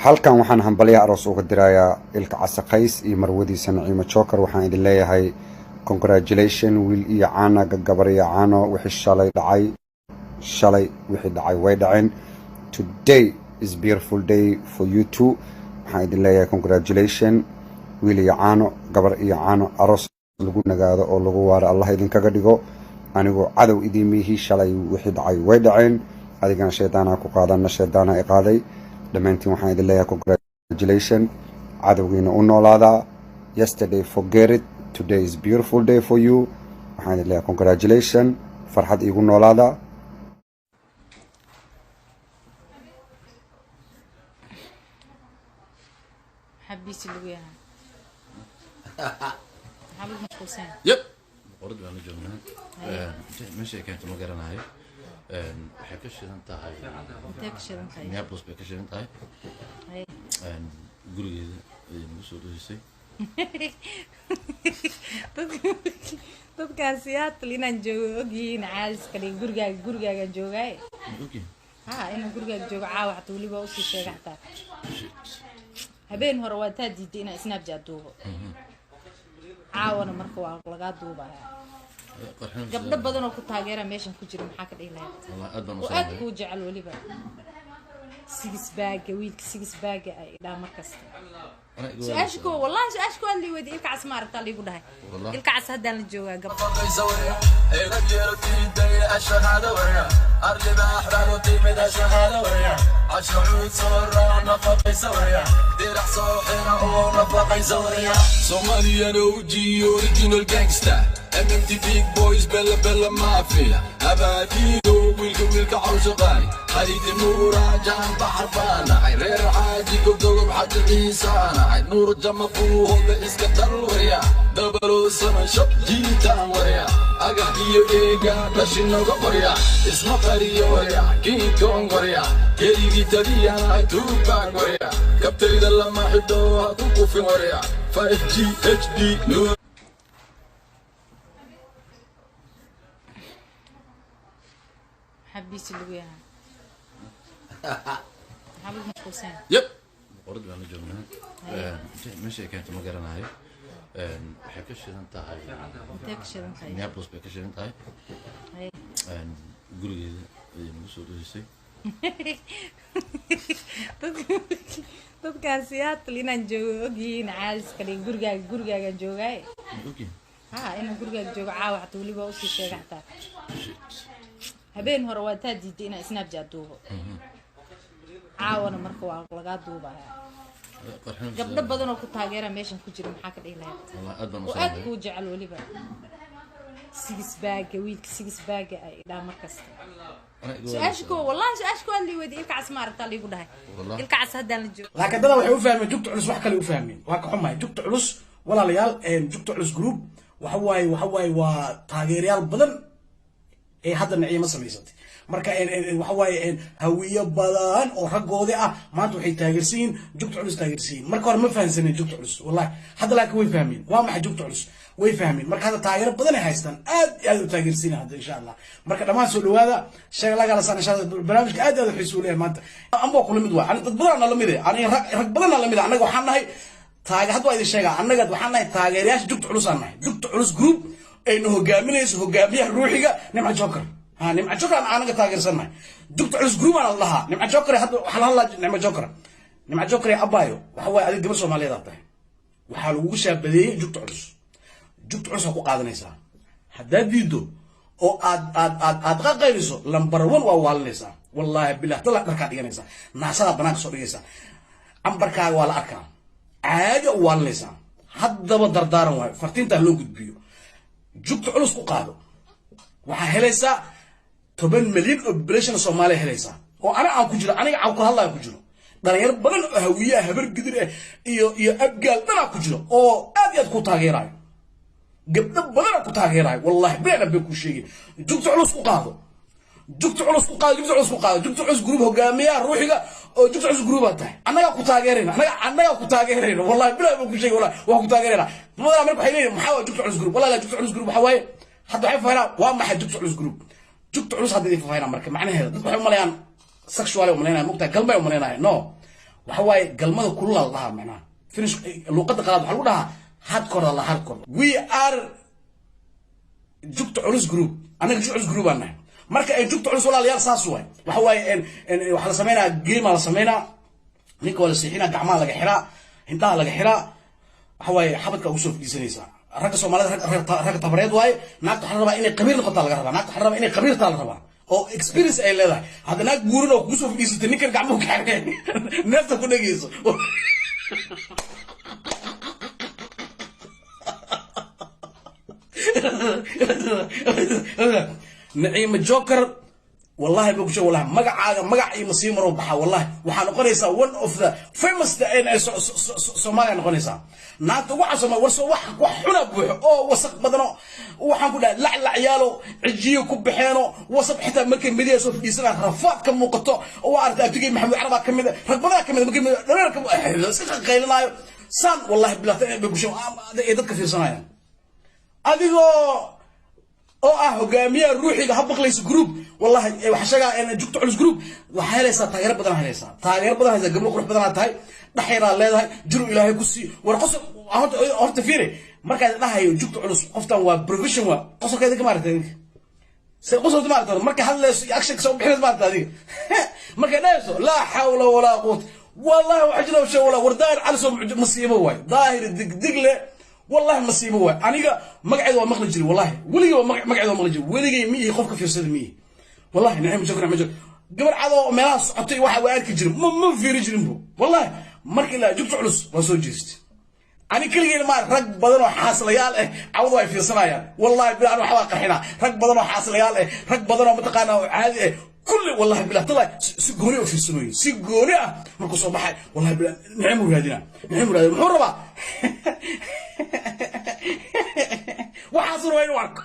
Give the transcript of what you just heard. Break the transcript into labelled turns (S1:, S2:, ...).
S1: halkan waxaan hambalyo aroos uga dirayaa ilka casaqays iyo marwadiisa Naciimo Joker. waxaan idin leeyahay congratulations wiil iyo caana gabar iyo caano wixii shalay wixii dhacay way dhaceen. Today is beautiful day for you too. waxaan idin leeyahay congratulations wiil iyo caano gabar iyo caano aroos lagu nagaado oo lagu waaro Allah idinkaga dhigo. anigoo cadow idimihi shalay wixii dhacay way dhaceen, adigana shaydaana ku qaadana shaydaana ay qaaday. dhammaantiin waxaan idin leeyahay congratulations cadowgiina u noolaada. yesterday forget it, today is beautiful day for you. waxaan idin leeyahay congratulations farxad igu noolaada.
S2: حبيتي اللي وياها حابب مشغول
S3: يب ورد بأنا جمعنا ماشي كانت مقارنة هاي حكش أنت هاي
S2: تكش أنت هاي
S3: نابلس بكش أنت هاي قولي مسؤول شيء
S2: dadka siyaad linan joogin caas kale gurigaaga joogay ina gurigaaga joogo caawa waliba u sii sheegtaa habeen hore waa taa diiday inaa snapchat duubo caawana marka waa laga duubaya gabdho badan oo ku taageera meeshan ku jira maxaa ka dhihi lahayd aad ku jecel waliba wiilka six bag ay dhaa markasta سأشكو والله سأشكو اللي ودي الكعس ما عرفت اللي يقولها الكعس هذا اللي جوا قبل
S4: Somalia OG original gangster MMT big boys bella bella mafia أباديدو ويلك عوشقاي خليت مورا جان بحر بانا غير عادي قبل بحد عيسانا نور الجمع فوق اسكندر وريا دبلو سما شب جيتان وريا أقحيو إيقا بشنو وريا اسمه فريا وريا كينج كونغ وريا كيري تريا توباك وريا كابتري دلا ما حدوها توقف في وريا 5G HD نور
S2: حبيتي اللي وياها حابب مشغول
S3: يب ورد بأنا جمعنا ماشي كانت مقارنة هاي حكش أنت هاي
S2: تكش أنت هاي
S3: نابلس بكش أنت هاي قولي مسؤول شيء
S2: dadka siyaad linan joogin caas kale gurigaaga joogay ina gurigaaga joogo caawa waliba u sii sheegtaa habeen hore waa taa diiday inaa snapchat duubo caawana marka waa laga duubaya gabdho badan oo ku taageera meeshan ku jira maxaa ka dhihi lahayd aad ku jecel waliba wiilka six bag ay dhaa markasta سأشكو والله سأشكو اللي ودي الكعس ما عرفت اللي يقولها الكعس هذا اللي جوا
S5: لكن ده waxay u fahmeen jugta culus wax kale u fahmeen waa ka xumahay jugta culus walaalayaal jugta culus group waxa waay waa taageerayaal badan ee hadda Naciimo samaysatay marka waxa waay hawiyo badan oo raggoodi ah maanta waxay taageersiin jugta culus taageersiin marka hore ma fahansaneen jugta culus wallahi hadda laakiin way fahmeen waa maxay jugta culus way fahmeen marka hadda taageero badan ay haystaan aad u taageersiin hadda insha Allah marka dhamaan soo dhawaada sheeg laga la insha Allah barnaamijka aad u xiiso leeyahay maanta amba kullu mid waa dad badan la mid ah rag badan la mid ah anaga waxaan nahay hadda waa idin sheegaa anaga waxaan nahay taageerayaasha jugta culus aan nahay jugta culus group aynu hogaaminayso hogaamiyaha ruuxiga Naciimo Joker Naciimo Joker anaga taageersanahay jugta culus group aan lahaa Naciimo Joker hadda waxa la hadlaa Naciimo Joker abayo waxa way adiga gabar Soomaaliyeed ah tahay waxa lagu shaabadeeyay jugta culus ku qaadanaysaa haddaad diido oo aad qaqayliso lambar 1 waa waalanaysaa wallahi billaah tala dharka dhiganaysaa naasada banaanka soo dhigaysaa ambarkaaga waa la arkaa caadi u waalanaysaa haddaba dardaaran waay fartiinta loo gudbiyo jugta culus ku qaado waxa helaysaa 10 milyan oo population Soomaaliya helaysaa oo aan ku jiro aniga aan ku hadlaa ku jiro dhalinyaro badan oo hawiye habar gidir iyo abgaal dana ku jiro oo aad ku taageerayo gabdho badan ku taageerayo wallahi been baa ku sheegay jugta culus ku qaado jugta culus group hogaamiyaha ruuxiga oo jugta culus group ah tahay anaga ku taageerayna wallahi been baa ku sheegay wallahi waa ku taageerayna madax markay waxay leeyihiin maxaa jugta culus group wallahi jugta culus group waxa waaye hadda waxay faayna waa maxay jugta culus group jugta culus hadda ay faayna marka macnaheedu dad waxay u maleeyaan sexual u maleeyaan mugta galmay u maleeyaan no وحواي قلمه كلها الله معناه فينش لوقت قراد waxa lagu dhahaa hardcore la hardcore we are jugta culus group anaga jugta culus group ana marka ay jugta culus walaalayaal saas waxa waay waxa la sameeynaa game la sameeynaa ninka wala siixina gacmaha laga xiraa inta laga xiraa waxa waay xabadka ugu soo fiisanaysa ragga Soomaalida ragga tabareed waay naagta waxa rabaa inay qabiir noqoto laga rabaa naagta waxa rabaa inay qabiir taa la rabaa oo experience ay leedahay hada naag guurin oo ku soo fiisatay ninka gacmuhu ka xireen neefta ku dhageyso نعيم الجوكر والله بقول والله مقع مسيمر وبحا والله وحنا قريسا one of the famous Somalia نقريسا نات وعصم ورسو وحنا بوح أو وسق بدنه وحنا كنا لعل عياله عجيه كبحينه وصب حتى ممكن مديا سوف يصير رفاض كم مقطع وعرفت أبتجي محمد عربة كم ركبنا كم ممكن نركب قيلنا سان والله بلا بقول يدك في صنايع أديكو هجامية روحي هبق ليس جروب والله وحشجع أنا جبت على جروب وحالسا تغير بدنا حالسا تغير بدنا هذا قبل روح بدنا تاي دحيرة الله هاي جرو إلهي كسي ورقص أهرت فيري مركز ده هاي جبت على قفتا وبروفيشن وقصة كذا كمارة تاني سقصة كمارة تاني مركز هذا أكشك سو بحنا كمارة تاني مركز نايسو لا حول ولا قوة والله وحجنا وشو ولا ورداير على سو مصيبة واي ظاهر دقلة والله مصيبه هو أنا مقعد ومقلج جري والله ولي مقعد ومقلج جري ولي مي خوفك في صدر مي والله نعم شكرا مجد قبل عضو ملاص عطي واحد وقالك جري ما في رجل بو والله مركي لا جبت علوس وصو جيست أنا كل جيل ما رق بدنه حاصل يال عوضوا في صنايع والله بلا أنا حواقر هنا رق بدنه حاصل يال رق بدنه متقانا عادي كل والله بلا طلع سجوني وفي السنوي سجوني مركو صباحي والله بلا نعم ولادنا نعم ولادنا محربة وحاصل وين وعك